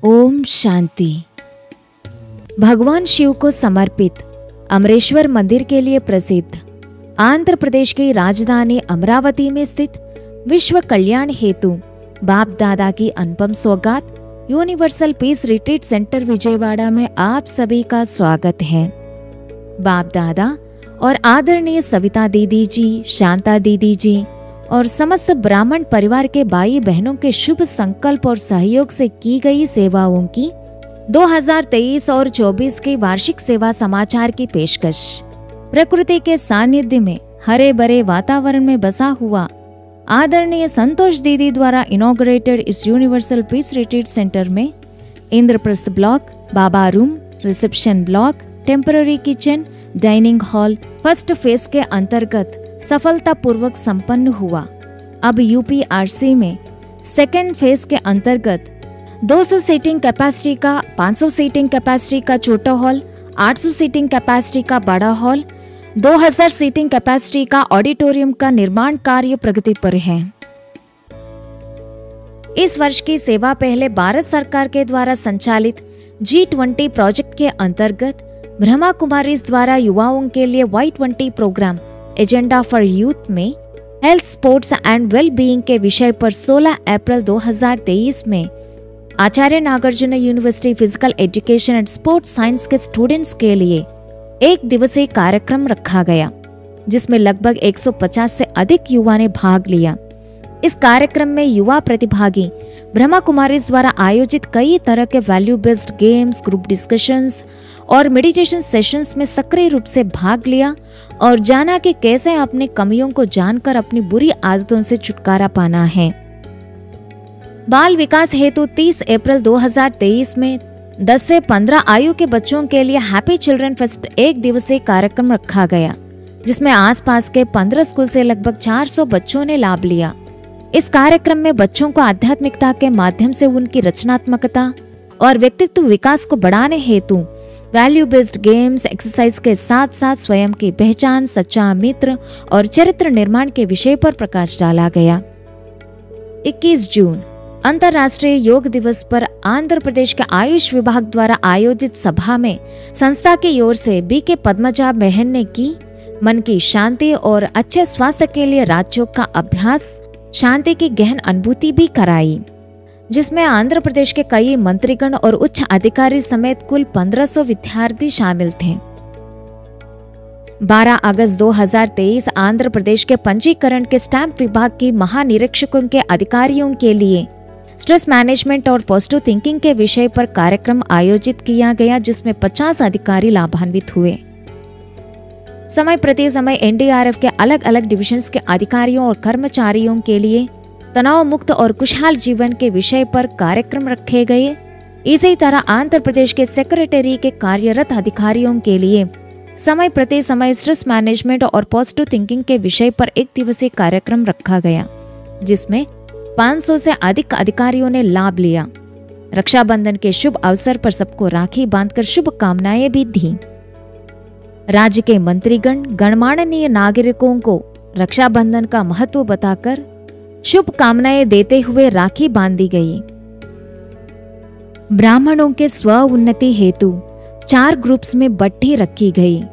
ओम शांति। भगवान शिव को समर्पित अमरेश्वर मंदिर के लिए प्रसिद्ध आंध्र प्रदेश की राजधानी अमरावती में स्थित विश्व कल्याण हेतु बाप दादा की अनुपम सौगात universal peace retreat centre Vijayawada में आप सभी का स्वागत है। बाप दादा और आदरणीय सविता दीदी जी, शांता दीदी जी और समस्त ब्राह्मण परिवार के भाई बहनों के शुभ संकल्प और सहयोग से की गई सेवाओं की 2023 और 24 की वार्षिक सेवा समाचार की पेशकश। प्रकृति के सानिध्य में हरे भरे वातावरण में बसा हुआ आदरणीय संतोष दीदी द्वारा इनॉग्रेटेड इस यूनिवर्सल पीस रिट्रीट सेंटर में Indraprastha block, Baba room, reception block, temporary kitchen, dining hall first phase के अंतर्गत सफलतापूर्वक संपन्न हुआ। अब यूपीआरसी में सेकेंड फेज के अंतर्गत 200 सीटिंग कैपेसिटी का, 500 सीटिंग कैपेसिटी का छोटा हॉल, 800 सीटिंग कैपेसिटी का बड़ा हॉल, 2000 सीटिंग कैपेसिटी का ऑडिटोरियम का निर्माण कार्य प्रगति पर है। इस वर्ष की सेवा पहले भारत सरकार के द्वारा संचालित G20 प्रोजेक्ट के अंतर्गत ब्रह्मा कुमारीज द्वारा युवाओं के लिए Y20 programme agenda for youth में health, sports and well being के विषय पर 16 अप्रैल 2023 में Acharya Nagarjuna university physical education and sports science के स्टूडेंट्स के लिए एक दिवसीय कार्यक्रम रखा गया, जिसमें लगभग 150 से अधिक युवा ने भाग लिया। इस कार्यक्रम में युवा प्रतिभागी ब्रह्मा कुमारीज द्वारा आयोजित कई तरह के value based games, group discussions और मेडिटेशन सेशंस में सक्रिय रूप से भाग लिया और जाना कि कैसे अपनी कमियों को जानकर अपनी बुरी आदतों से छुटकारा पाना है। बाल विकास हेतु 30 अप्रैल 2023 में 10 से 15 आयु के बच्चों के लिए हैप्पी चिल्ड्रन फेस्ट एक दिवसीय कार्यक्रम रखा गया, जिसमें आसपास के 15 स्कूल से लगभग 400 बच्चों ने लाभ लिया। इस कार्यक्रम में बच्चों को आध्यात्मिकता के माध्यम से उनकी रचनात्मकता और व्यक्तित्व विकास को बढ़ाने हेतु वैल्यू बेस्ड गेम्स, एक्सरसाइज के साथ साथ स्वयं की पहचान, सच्चा मित्र और चरित्र निर्माण के विषय पर प्रकाश डाला गया। 21 जून अंतर्राष्ट्रीय योग दिवस पर आंध्र प्रदेश के आयुष विभाग द्वारा आयोजित सभा में संस्था की ओर से बीके पद्मजा बहन ने की मन की शांति और अच्छे स्वास्थ्य के लिए राजयोग का अभ्यास, शांति की गहन अनुभूति भी कराई, जिसमें आंध्र प्रदेश के कई मंत्रीगण और उच्च अधिकारी समेत कुल 1500 विद्यार्थी शामिल थे। 12 अगस्त 2023 आंध्र प्रदेश के पंजीकरण के स्टैंप विभाग की महानिरीक्षकों के अधिकारियों के लिए स्ट्रेस मैनेजमेंट और पॉजिटिव थिंकिंग के विषय पर कार्यक्रम आयोजित किया गया, जिसमें 50 अधिकारी लाभान्वित हुए। समय प्रति समय एनडीआरएफ के अलग अलग डिविजन्स के अधिकारियों और कर्मचारियों के लिए तनाव मुक्त और खुशहाल जीवन के विषय पर कार्यक्रम रखे गए। इसी तरह आंध्र प्रदेश के सेक्रेटरी के कार्यरत अधिकारियों के लिए समय प्रति समय स्ट्रेस मैनेजमेंट और पॉजिटिव थिंकिंग के विषय पर एक दिवसीय कार्यक्रम रखा गया, जिसमें 500 से अधिक अधिकारियों ने लाभ लिया। रक्षाबंधन के शुभ अवसर पर सबको राखी बांधकर शुभकामनाएं भी दी। राज्य के मंत्रीगण गणमान्य नागरिकों को रक्षाबंधन का महत्व बताकर शुभकामनाएं देते हुए राखी बांधी गई। ब्राह्मणों के स्व उन्नति हेतु 4 ग्रुप्स में बट्टी रखी गई,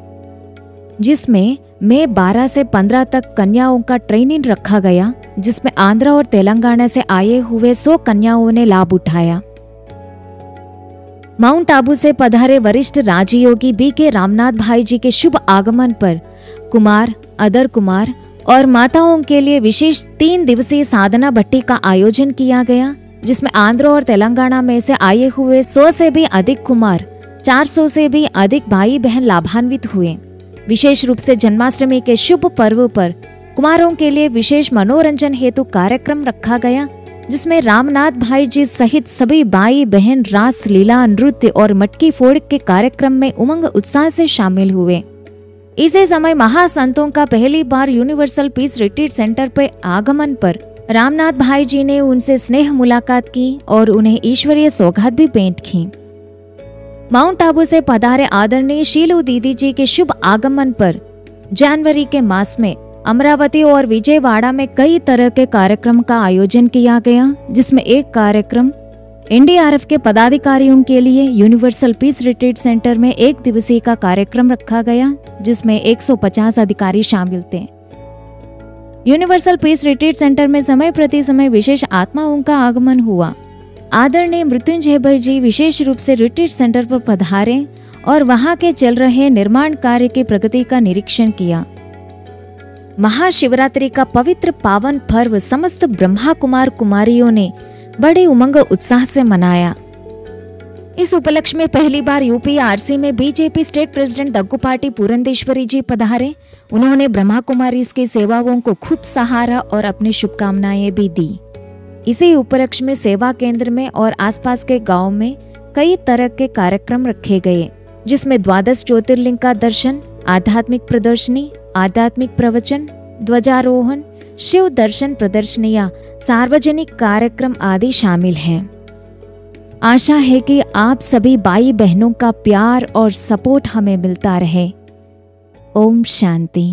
जिसमें मई 12 से 15 तक कन्याओं का ट्रेनिंग रखा गया, जिसमें आंध्र और तेलंगाना से आए हुए 100 कन्याओं ने लाभ उठाया। माउंट आबू से पधारे वरिष्ठ राजयोगी बीके रामनाथ भाई जी के शुभ आगमन पर कुमार, अदर कुमार और माताओं के लिए विशेष 3 दिवसीय साधना भट्टी का आयोजन किया गया, जिसमें आंध्र और तेलंगाना में से आए हुए 100 से भी अधिक कुमार, 400 से भी अधिक भाई बहन लाभान्वित हुए। विशेष रूप से जन्माष्टमी के शुभ पर्व पर कुमारों के लिए विशेष मनोरंजन हेतु कार्यक्रम रखा गया, जिसमें रामनाथ भाई जी सहित सभी भाई बहन रास लीला, नृत्य और मटकी फोड़ के कार्यक्रम में उमंग उत्साह से शामिल हुए। इसी समय महासंतों का पहली बार यूनिवर्सल पीस रिट्रीट सेंटर पर आगमन पर रामनाथ भाई जी ने उनसे स्नेह मुलाकात की और उन्हें ईश्वरीय सौगात भी भेंट की। माउंट आबू से पधारे आदरणीय शीलू दीदी जी के शुभ आगमन पर जनवरी के मास में अमरावती और विजयवाड़ा में कई तरह के कार्यक्रम का आयोजन किया गया, जिसमें एक कार्यक्रम एनडीआरएफ के पदाधिकारियों के लिए यूनिवर्सल पीस रिट्रीट सेंटर में 1 दिवसीय का कार्यक्रम रखा गया, जिसमें 150 अधिकारी शामिल थे। यूनिवर्सल पीस रिट्रीट सेंटर में समय प्रति समय विशेष आत्माओं का आगमन हुआ। आदरणीय मृत्युंजय भाई जी विशेष रूप से रिट्रीट सेंटर पर पधारे और वहां के चल रहे निर्माण कार्य की प्रगति का निरीक्षण किया। महाशिवरात्रि का पवित्र पावन पर्व समस्त ब्रह्मा कुमार कुमारियों ने बड़े उमंग उत्साह से मनाया। इस उपलक्ष्य में पहली बार यूपीआरसी में BJP state president Daggubati Purandeswari जी पधारे। उन्होंने ब्रह्मा कुमारी की सेवाओं को खूब सहारा और अपनी शुभकामनाएं भी दी। इसी उपलक्ष्य में सेवा केंद्र में और आसपास के गांव में कई तरह के कार्यक्रम रखे गए, जिसमें 12 ज्योतिर्लिंग का दर्शन, आध्यात्मिक प्रदर्शनी, आध्यात्मिक प्रवचन, ध्वजारोहण, शिव दर्शन प्रदर्शनियां, सार्वजनिक कार्यक्रम आदि शामिल हैं। आशा है कि आप सभी भाई बहनों का प्यार और सपोर्ट हमें मिलता रहे। ओम शांति।